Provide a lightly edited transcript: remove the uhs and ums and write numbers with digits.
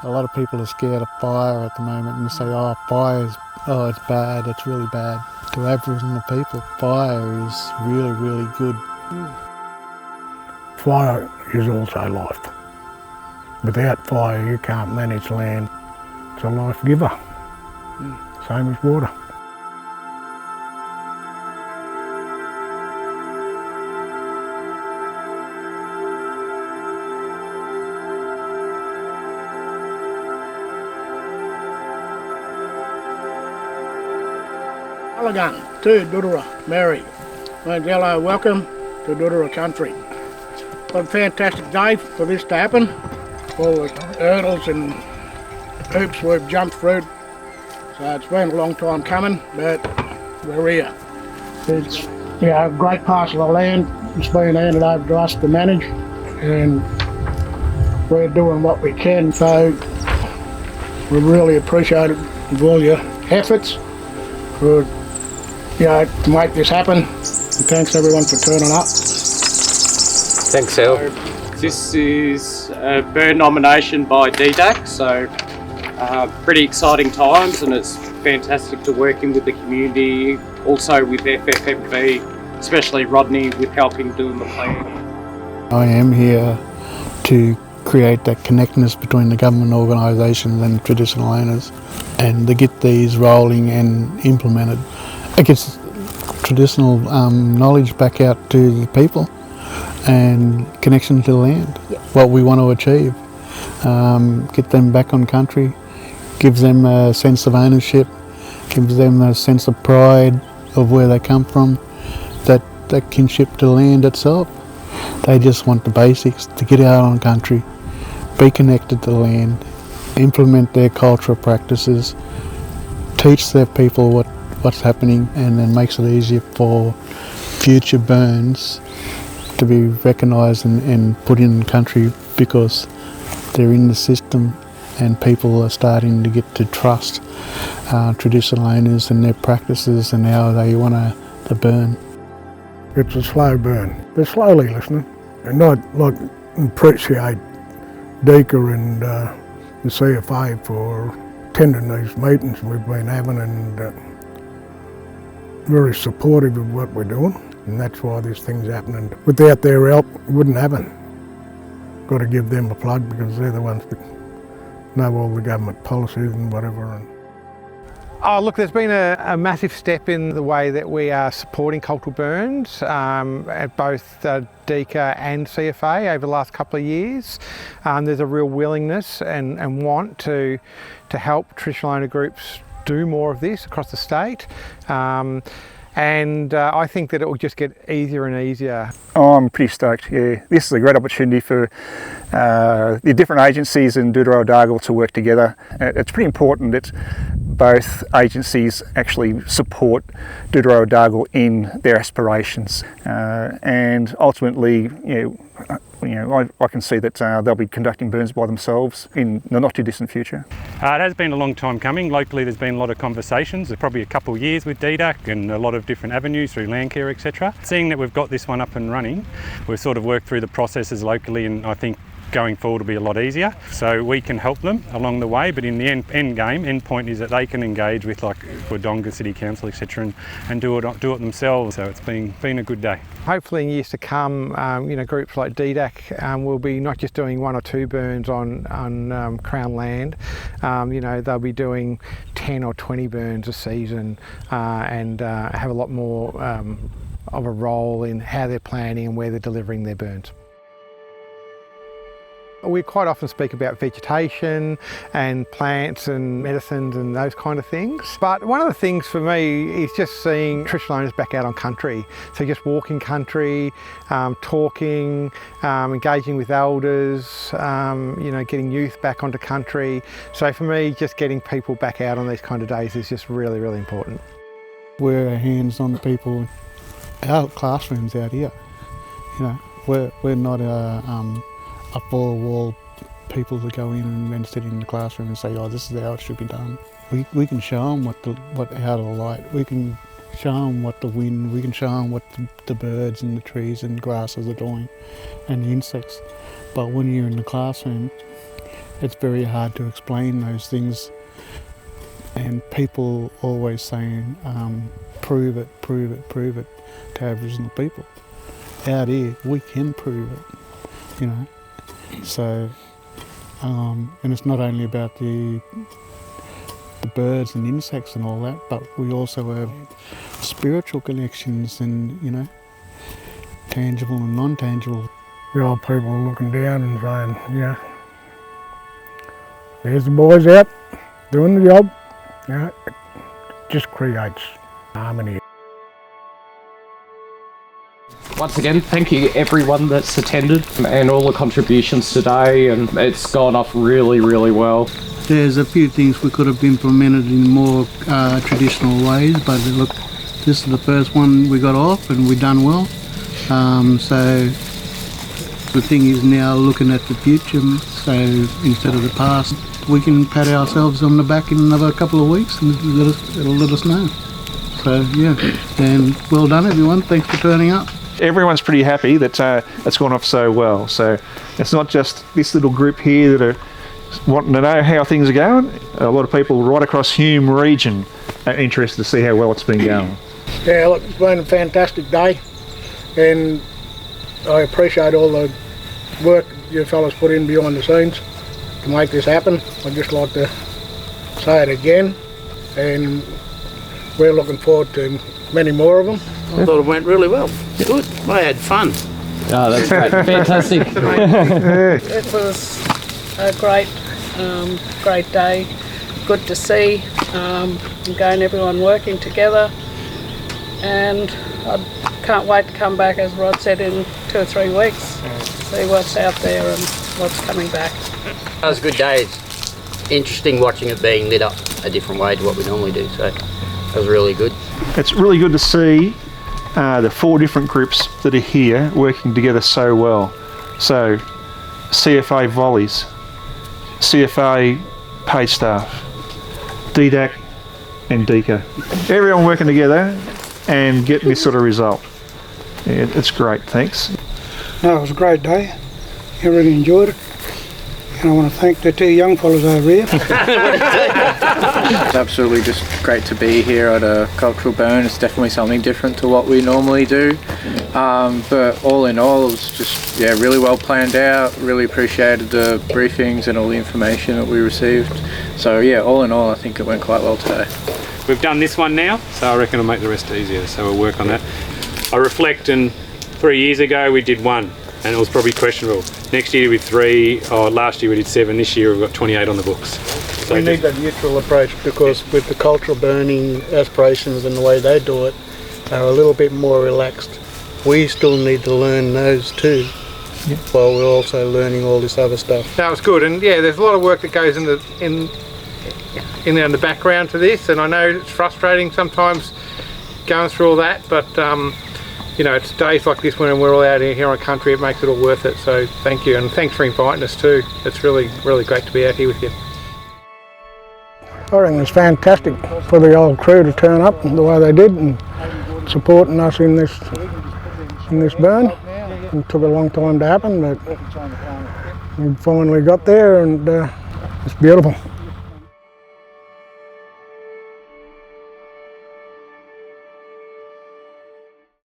A lot of people are scared of fire at the moment and say, oh, it's bad, it's really bad. To Aboriginal people, fire is really, really good. Fire is also life. Without fire, you can't manage land. It's a life giver, same as water. Lagoon to Duduroa, Mary. Hello, welcome to Duduroa Country. What a fantastic day for this to happen. All the hurdles and hoops we've jumped through. So it's been a long time coming, but we're here. It's a great parcel of land. It's been handed over to us to manage, and we're doing what we can. So we really appreciate it with all your efforts for to make this happen. And thanks everyone for turning up. Thanks, Al. This is a burn nomination by DDAC, so pretty exciting times, and it's fantastic to work in with the community, also with FFMV, especially Rodney with helping doing the plan. I am here to create that connectedness between the government organisations and traditional owners, and to get these rolling and implemented. It gets traditional knowledge back out to the people and connection to the land, what we want to achieve. Get them back on country, gives them a sense of ownership, gives them a sense of pride of where they come from, that kinship to the land itself. They just want the basics, to get out on country, be connected to the land, implement their cultural practices, teach their people what's happening, and then makes it easier for future burns to be recognised and put in the country, because they're in the system and people are starting to get to trust traditional owners and their practices and how they want to burn. It's a slow burn. They're slowly listening and not like appreciate DEECA and the CFA for attending these meetings we've been having, and very supportive of what we're doing, and that's why this thing's happening. Without their help, it wouldn't happen. Got to give them a plug, because they're the ones that know all the government policies and whatever. Oh, look, there's been a massive step in the way that we are supporting cultural burns at both DEECA and CFA over the last couple of years. There's a real willingness and want to help traditional owner groups do more of this across the state. And I think that it will just get easier and easier. Oh, I'm pretty stoked, yeah. This is a great opportunity for the different agencies in Duduroa Dargle to work together. It's pretty important that both agencies actually support Duduroa Dargle in their aspirations, and ultimately, I can see that they'll be conducting burns by themselves in the not too distant future. It has been a long time coming. Locally, there's been a lot of conversations. There's probably a couple of years with DDAC and a lot of different avenues through land care, etc. Seeing that we've got this one up and running, we've sort of worked through the processes locally, and I think going forward will be a lot easier. So we can help them along the way, but in the end point is that they can engage with, like, Wodonga City Council, etc., and do it themselves. So it's been a good day. Hopefully in years to come, groups like DDAC will be not just doing 1 or 2 burns on Crown land. They'll be doing 10 or 20 burns a season, and have a lot more of a role in how they're planning and where they're delivering their burns. We quite often speak about vegetation and plants and medicines and those kind of things. But one of the things for me is just seeing traditional owners back out on country. So just walking country, talking, engaging with elders, getting youth back onto country. So for me, just getting people back out on these kind of days is just really, really important. We're hands-on people. Our classrooms out here, we're not a four-wall people that go in and sit in the classroom and say, oh, this is how it should be done. We can show them how to light. We can show them what the wind, we can show them what the birds and the trees and grasses are doing, and the insects. But when you're in the classroom, it's very hard to explain those things, and people always saying, prove it, prove it, prove it to Aboriginal people. Out here, we can prove it, you know. So, and it's not only about the birds and insects and all that, but we also have spiritual connections and, you know, tangible and non-tangible. The old people are looking down and saying, yeah, there's the boys out doing the job. You know, it just creates harmony. Once again, thank you everyone that's attended and all the contributions today, and it's gone off really, really well. There's a few things we could have implemented in more traditional ways, but look, this is the first one we got off and we done well. So the thing is now looking at the future, so instead of the past, we can pat ourselves on the back in another couple of weeks and it'll let us know. So yeah, and well done everyone, thanks for turning up. Everyone's pretty happy that it's gone off so well. So it's not just this little group here that are wanting to know how things are going. A lot of people right across Hume region are interested to see how well it's been going. Yeah, look, it's been a fantastic day, and I appreciate all the work you fellas put in behind the scenes to make this happen. I'd just like to say it again, and we're looking forward to many more of them. I thought it went really well. Good. I had fun. Oh, that's great. Fantastic. It was a great day. Good to see again everyone working together, and I can't wait to come back, as Rod said, in 2 or 3 weeks, see what's out there and what's coming back. It was a good day. It's interesting watching it being lit up a different way to what we normally do, so it was really good. It's really good to see the 4 different groups that are here working together so well. So CFA volleys, CFA paid staff, DDAC and DEECA. Everyone working together and getting this sort of result. Yeah, it's great, thanks. No, it was a great day. I really enjoyed it. And I want to thank the 2 young fellas over here. It's absolutely just great to be here at a cultural burn. It's definitely something different to what we normally do. But all in all, it was just really well planned out. Really appreciated the briefings and all the information that we received. So yeah, all in all, I think it went quite well today. We've done this one now, so I reckon it'll make the rest easier, so we'll work on that. I reflect, and 3 years ago we did 1, and it was probably questionable. Next year we did 3, last year we did 7, this year we've got 28 on the books. So we need that neutral approach, because with the cultural burning aspirations and the way they do it, they're a little bit more relaxed. We still need to learn those too, while we're also learning all this other stuff. That was good, and yeah, there's a lot of work that goes in the background to this, and I know it's frustrating sometimes going through all that, but you know, it's days like this when we're all out here on country, it makes it all worth it. So thank you, and thanks for inviting us too. It's really, really great to be out here with you. I reckon it's fantastic for the old crew to turn up the way they did and supporting us in this burn. It took a long time to happen, but we finally got there, and it's beautiful.